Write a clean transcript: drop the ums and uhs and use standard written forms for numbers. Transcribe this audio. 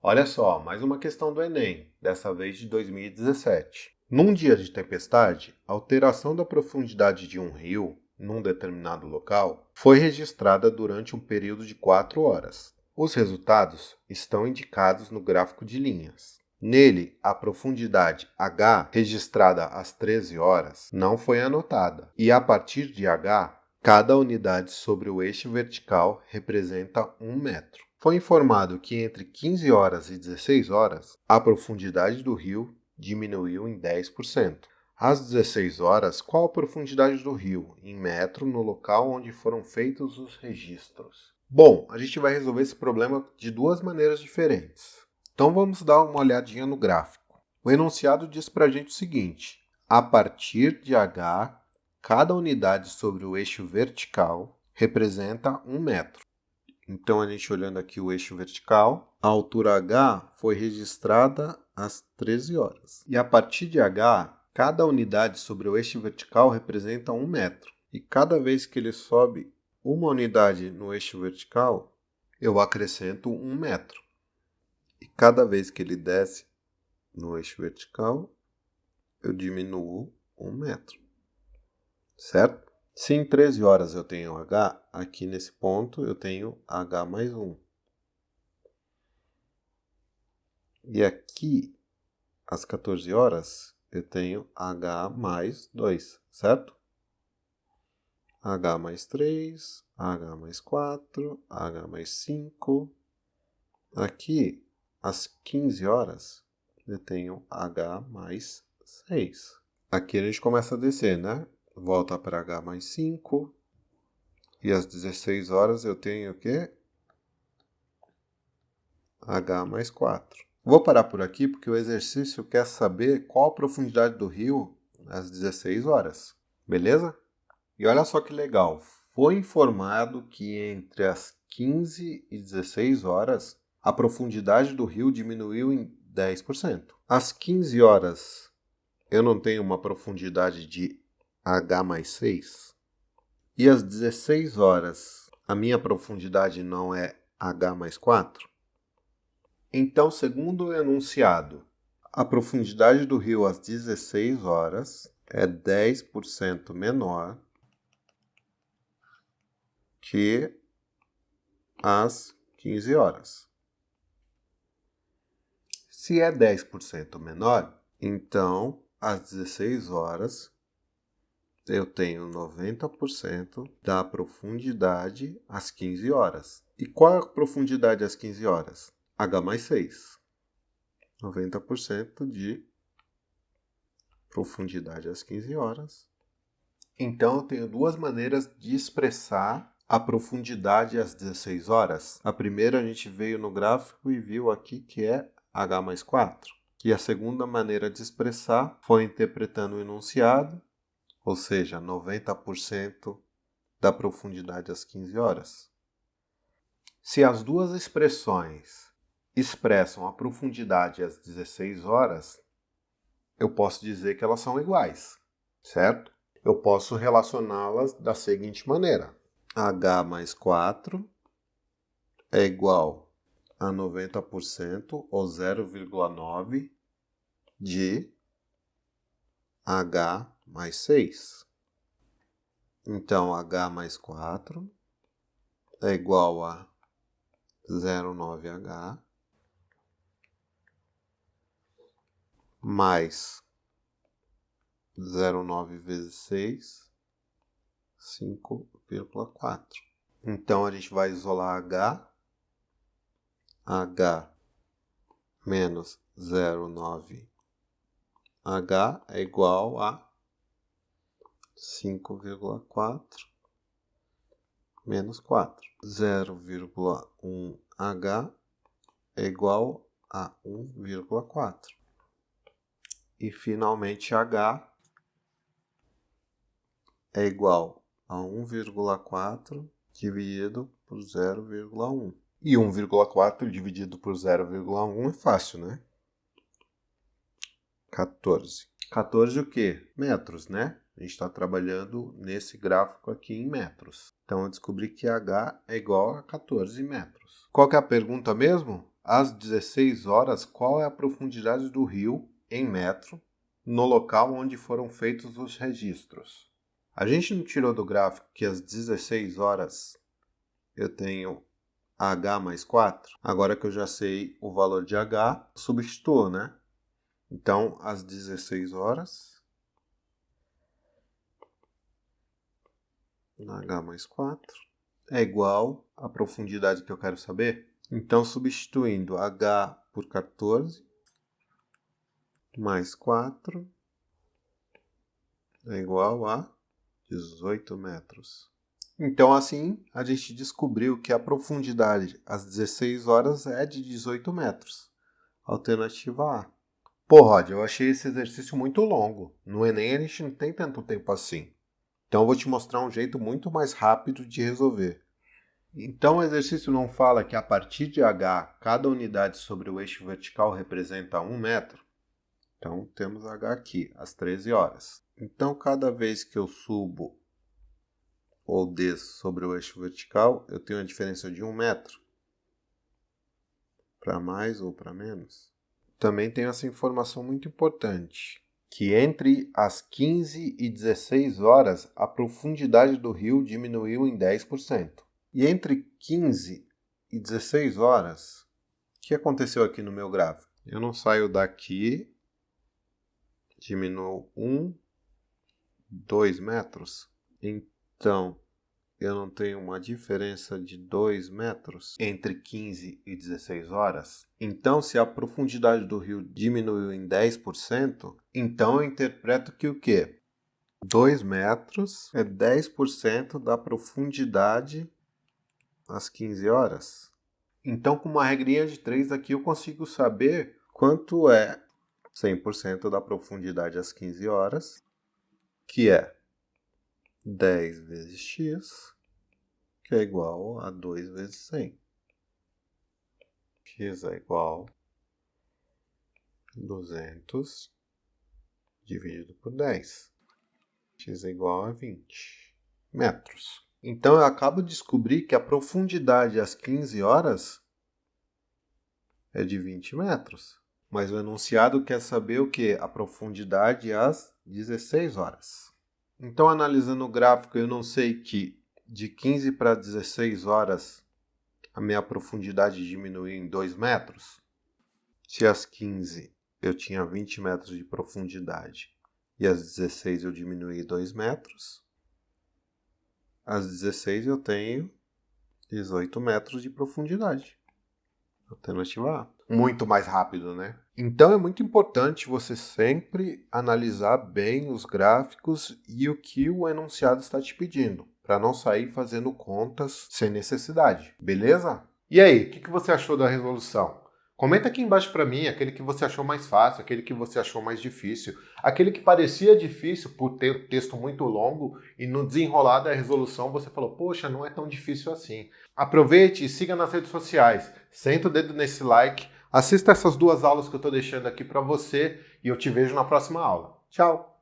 Olha só, mais uma questão do Enem, dessa vez de 2017. Num dia de tempestade, a alteração da profundidade de um rio, num determinado local, foi registrada durante um período de 4 horas. Os resultados estão indicados no gráfico de linhas. Nele, a profundidade H, registrada às 13 horas, não foi anotada, e a partir de H, cada unidade sobre o eixo vertical representa 1 metro. Foi informado que entre 15 horas e 16 horas, a profundidade do rio diminuiu em 10%. Às 16 horas, qual a profundidade do rio, em metro, no local onde foram feitos os registros? Bom, a gente vai resolver esse problema de duas maneiras diferentes. Então vamos dar uma olhadinha no gráfico. O enunciado diz para a gente o seguinte: a partir de H, cada unidade sobre o eixo vertical representa 1 metro. Então, a gente olhando aqui o eixo vertical, a altura H foi registrada às 13 horas. E a partir de H, cada unidade sobre o eixo vertical representa 1 metro. E cada vez que ele sobe uma unidade no eixo vertical, eu acrescento 1 metro. E cada vez que ele desce no eixo vertical, eu diminuo 1 metro. Certo? Se em 13 horas eu tenho H, aqui nesse ponto eu tenho H mais 1. E aqui, às 14 horas, eu tenho H mais 2, certo? H mais 3, H mais 4, H mais 5. Aqui, às 15 horas, eu tenho H mais 6. Aqui a gente começa a descer, né? Volta para H mais 5. E às 16 horas eu tenho o quê? H mais 4. Vou parar por aqui porque o exercício quer saber qual a profundidade do rio às 16 horas. Beleza? E olha só que legal. Foi informado que entre as 15 e 16 horas a profundidade do rio diminuiu em 10%. Às 15 horas eu não tenho uma profundidade de H mais 6. E às 16 horas, a minha profundidade não é H mais 4? Então, segundo o enunciado, a profundidade do rio às 16 horas é 10% menor que às 15 horas. Se é 10% menor, então, às 16 horas, eu tenho 90% da profundidade às 15 horas. E qual é a profundidade às 15 horas? H mais 6. 90% de profundidade às 15 horas. Então, eu tenho duas maneiras de expressar a profundidade às 16 horas. A primeira a gente veio no gráfico e viu aqui que é H mais 4. E a segunda maneira de expressar foi interpretando o enunciado, ou seja, 90% da profundidade às 15 horas. Se as duas expressões expressam a profundidade às 16 horas, eu posso dizer que elas são iguais, certo? Eu posso relacioná-las da seguinte maneira: H mais 4 é igual a 90% ou 0,9 de H mais 6. Então, H mais 4 é igual a 0,9H mais 0,9 vezes 6, 5,4. Então, a gente vai isolar H. H menos 0,9H é igual a 5,4 menos 4. 0,1H é igual a 1,4. E, finalmente, H é igual a 1,4 dividido por 0,1. E 1,4 dividido por 0,1 é fácil, né? 14. 14 o quê? Metros, né? A gente está trabalhando nesse gráfico aqui em metros. Então, eu descobri que H é igual a 14 metros. Qual que é a pergunta mesmo? às 16 horas, qual é a profundidade do rio em metro no local onde foram feitos os registros. A gente não tirou do gráfico que às 16 horas eu tenho H mais 4? Agora que eu já sei o valor de H, substituo, né? Então, às 16 horas, H mais 4 é igual à profundidade que eu quero saber. Então, substituindo H por 14 mais 4 é igual a 18 metros. Então, assim, a gente descobriu que a profundidade às 16 horas é de 18 metros. Alternativa A. Pô, Rod, eu achei esse exercício muito longo. No Enem a gente não tem tanto tempo assim. Então eu vou te mostrar um jeito muito mais rápido de resolver. Então o exercício não fala que a partir de H, cada unidade sobre o eixo vertical representa 1 metro? Então temos H aqui, às 13 horas. Então cada vez que eu subo ou desço sobre o eixo vertical, eu tenho a diferença de 1 metro. Para mais ou para menos. Também tenho essa informação muito importante, que entre as 15 e 16 horas, a profundidade do rio diminuiu em 10%. E entre 15 e 16 horas, o que aconteceu aqui no meu gráfico? Eu não saio daqui, diminuo 2 metros. Então, eu não tenho uma diferença de 2 metros entre 15 e 16 horas. Então, se a profundidade do rio diminuiu em 10%, então eu interpreto que o quê? 2 metros é 10% da profundidade às 15 horas. Então, com uma regrinha de 3 aqui, eu consigo saber quanto é 100% da profundidade às 15 horas, que é 10 vezes x, que é igual a 2 vezes 100. X é igual a 200 dividido por 10. X é igual a 20 metros. Então, eu acabo de descobrir que a profundidade às 15 horas é de 20 metros. Mas o enunciado quer saber o quê? A profundidade às 16 horas. Então, analisando o gráfico, eu não sei que de 15 para 16 horas a minha profundidade diminuiu em 2 metros. Se às 15 eu tinha 20 metros de profundidade e às 16 eu diminuí 2 metros, às 16 eu tenho 18 metros de profundidade. Alternativa A. Muito mais rápido, né? Então é muito importante você sempre analisar bem os gráficos e o que o enunciado está te pedindo, para não sair fazendo contas sem necessidade, beleza? E aí, o que você achou da resolução? Comenta aqui embaixo para mim aquele que você achou mais fácil, aquele que você achou mais difícil, aquele que parecia difícil por ter um texto muito longo e no desenrolar da resolução você falou, poxa, não é tão difícil assim. Aproveite e siga nas redes sociais, senta o dedo nesse like, assista essas 2 aulas que eu estou deixando aqui para você e eu te vejo na próxima aula. Tchau!